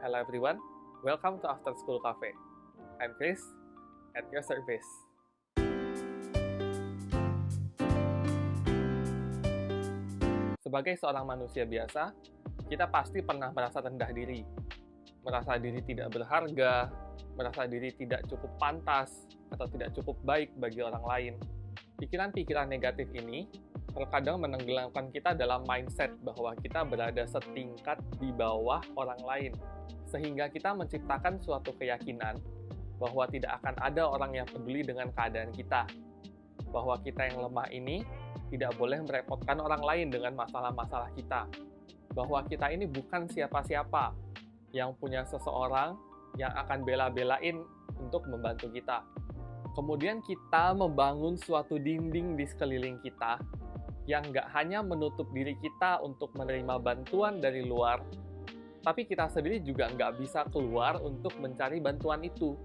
Hello everyone, welcome to After School Cafe. I'm Chris, at your service. Sebagai seorang manusia biasa, kita pasti pernah merasa rendah diri. Merasa diri tidak berharga, merasa diri tidak cukup pantas, atau tidak cukup baik bagi orang lain. Pikiran-pikiran negatif ini terkadang menenggelamkan kita dalam mindset bahwa kita berada setingkat di bawah orang lain. Sehingga kita menciptakan suatu keyakinan bahwa tidak akan ada orang yang peduli dengan keadaan kita. Bahwa kita yang lemah ini tidak boleh merepotkan orang lain dengan masalah-masalah kita. Bahwa kita ini bukan siapa-siapa yang punya seseorang yang akan bela-belain untuk membantu kita. Kemudian kita membangun suatu dinding di sekeliling kita yang nggak hanya menutup diri kita untuk menerima bantuan dari luar, tapi kita sendiri juga nggak bisa keluar untuk mencari bantuan itu.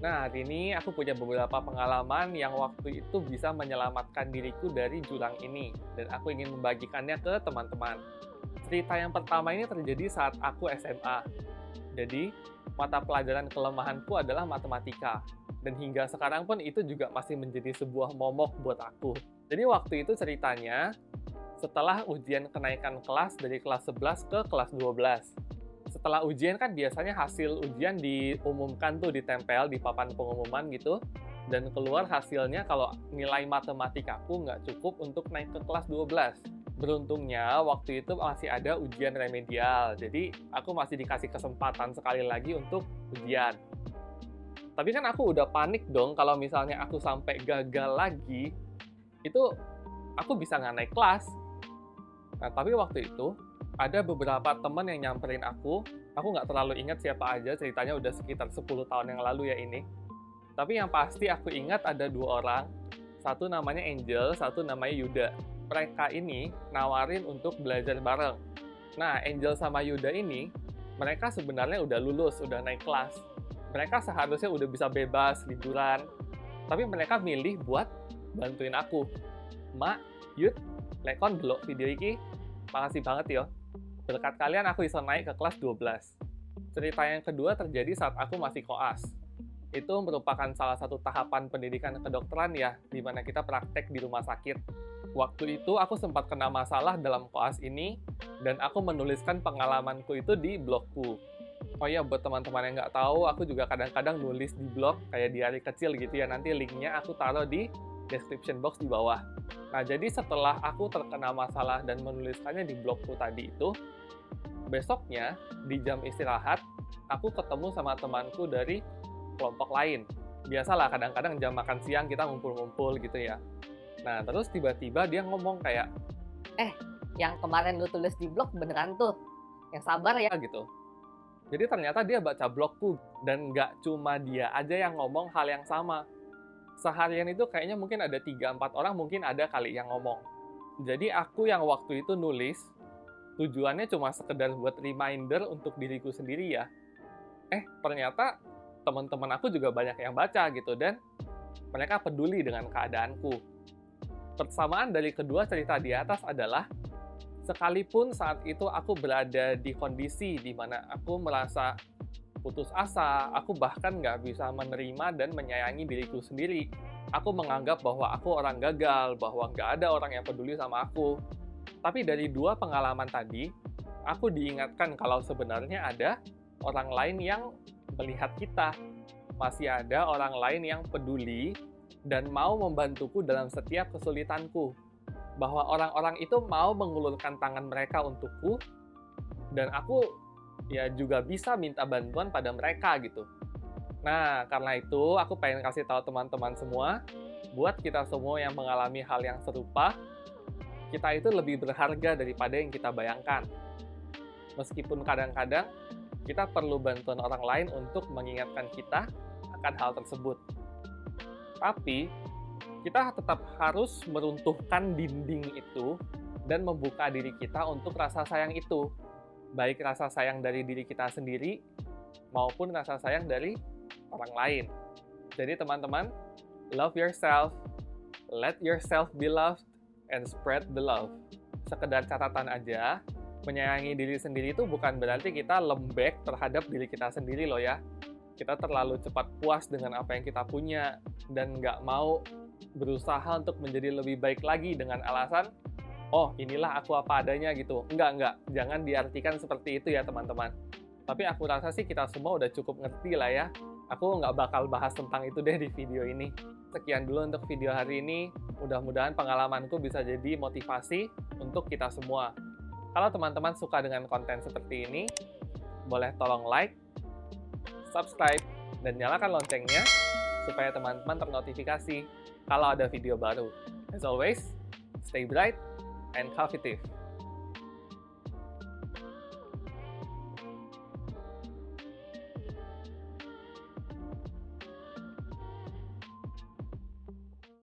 Nah, hari ini aku punya beberapa pengalaman yang waktu itu bisa menyelamatkan diriku dari jurang ini, dan aku ingin membagikannya ke teman-teman. Cerita yang pertama ini terjadi saat aku SMA. Jadi, mata pelajaran kelemahanku adalah matematika. Dan hingga sekarang pun itu juga masih menjadi sebuah momok buat aku. Jadi waktu itu ceritanya, setelah ujian kenaikan kelas dari kelas 11 ke kelas 12. Setelah ujian kan biasanya hasil ujian diumumkan tuh, ditempel di papan pengumuman gitu. Dan keluar hasilnya kalau nilai matematikaku nggak cukup untuk naik ke kelas 12. Beruntungnya waktu itu masih ada ujian remedial, jadi aku masih dikasih kesempatan sekali lagi untuk ujian. Tapi kan aku udah panik dong kalau misalnya aku sampai gagal lagi, itu aku bisa nggak naik kelas. Nah, tapi waktu itu ada beberapa teman yang nyamperin aku nggak terlalu ingat siapa aja, ceritanya udah sekitar 10 tahun yang lalu ya ini. Tapi yang pasti aku ingat ada 2 orang, satu namanya Angel, satu namanya Yuda. Mereka ini nawarin untuk belajar bareng. Nah, Angel sama Yuda ini, mereka sebenarnya udah lulus, udah naik kelas. Mereka seharusnya udah bisa bebas, liburan. Tapi mereka milih buat bantuin aku. Mak, Yud, lekon delok video ini, makasih banget ya. Berkat kalian aku bisa naik ke kelas 12. Cerita yang kedua terjadi saat aku masih koas. Itu merupakan salah satu tahapan pendidikan kedokteran ya, di mana kita praktek di rumah sakit. Waktu itu aku sempat kena masalah dalam koas ini, dan aku menuliskan pengalamanku itu di blogku. Oh iya, buat teman-teman yang nggak tahu, aku juga kadang-kadang nulis di blog, kayak diary kecil gitu ya, nanti linknya aku taruh di description box di bawah. Nah, jadi setelah aku terkena masalah dan menuliskannya di blogku tadi itu, besoknya, di jam istirahat, aku ketemu sama temanku dari kelompok lain. Biasalah, kadang-kadang jam makan siang kita ngumpul-ngumpul gitu ya. Nah, terus tiba-tiba dia ngomong kayak, Yang kemarin lu tulis di blog beneran tuh? Yang sabar ya? gitu. Jadi ternyata dia baca blogku, dan nggak cuma dia aja yang ngomong hal yang sama. Seharian itu kayaknya mungkin ada 3-4 orang mungkin ada kali yang ngomong. Jadi aku yang waktu itu nulis, tujuannya cuma sekedar buat reminder untuk diriku sendiri ya. Ternyata teman-teman aku juga banyak yang baca gitu, dan mereka peduli dengan keadaanku. Persamaan dari kedua cerita di atas adalah, sekalipun saat itu aku berada di kondisi di mana aku merasa putus asa, aku bahkan nggak bisa menerima dan menyayangi diriku sendiri. Aku menganggap bahwa aku orang gagal, bahwa nggak ada orang yang peduli sama aku. Tapi dari 2 pengalaman tadi, aku diingatkan kalau sebenarnya ada orang lain yang melihat kita. Masih ada orang lain yang peduli dan mau membantuku dalam setiap kesulitanku. Bahwa orang-orang itu mau mengulurkan tangan mereka untukku, dan aku ya juga bisa minta bantuan pada mereka gitu. Nah, karena itu aku pengen kasih tahu teman-teman semua, buat kita semua yang mengalami hal yang serupa, kita itu lebih berharga daripada yang kita bayangkan. Meskipun kadang-kadang kita perlu bantuan orang lain untuk mengingatkan kita akan hal tersebut. Tapi, kita tetap harus meruntuhkan dinding itu dan membuka diri kita untuk rasa sayang itu. Baik rasa sayang dari diri kita sendiri maupun rasa sayang dari orang lain. Jadi teman-teman, love yourself, let yourself be loved, and spread the love. Sekedar catatan aja, Menyayangi diri sendiri itu bukan berarti kita lembek terhadap diri kita sendiri loh ya. Kita terlalu cepat puas dengan apa yang kita punya dan nggak mau berusaha untuk menjadi lebih baik lagi dengan alasan, oh inilah aku apa adanya gitu. Enggak. Jangan diartikan seperti itu ya teman-teman. Tapi aku rasa sih kita semua udah cukup ngerti lah ya. Aku nggak bakal bahas tentang itu deh di video ini. Sekian dulu untuk video hari ini. Mudah-mudahan pengalamanku bisa jadi motivasi untuk kita semua. Kalau teman-teman suka dengan konten seperti ini, boleh tolong like, subscribe, dan nyalakan loncengnya supaya teman-teman ternotifikasi kalau ada video baru. As always, stay bright and positive.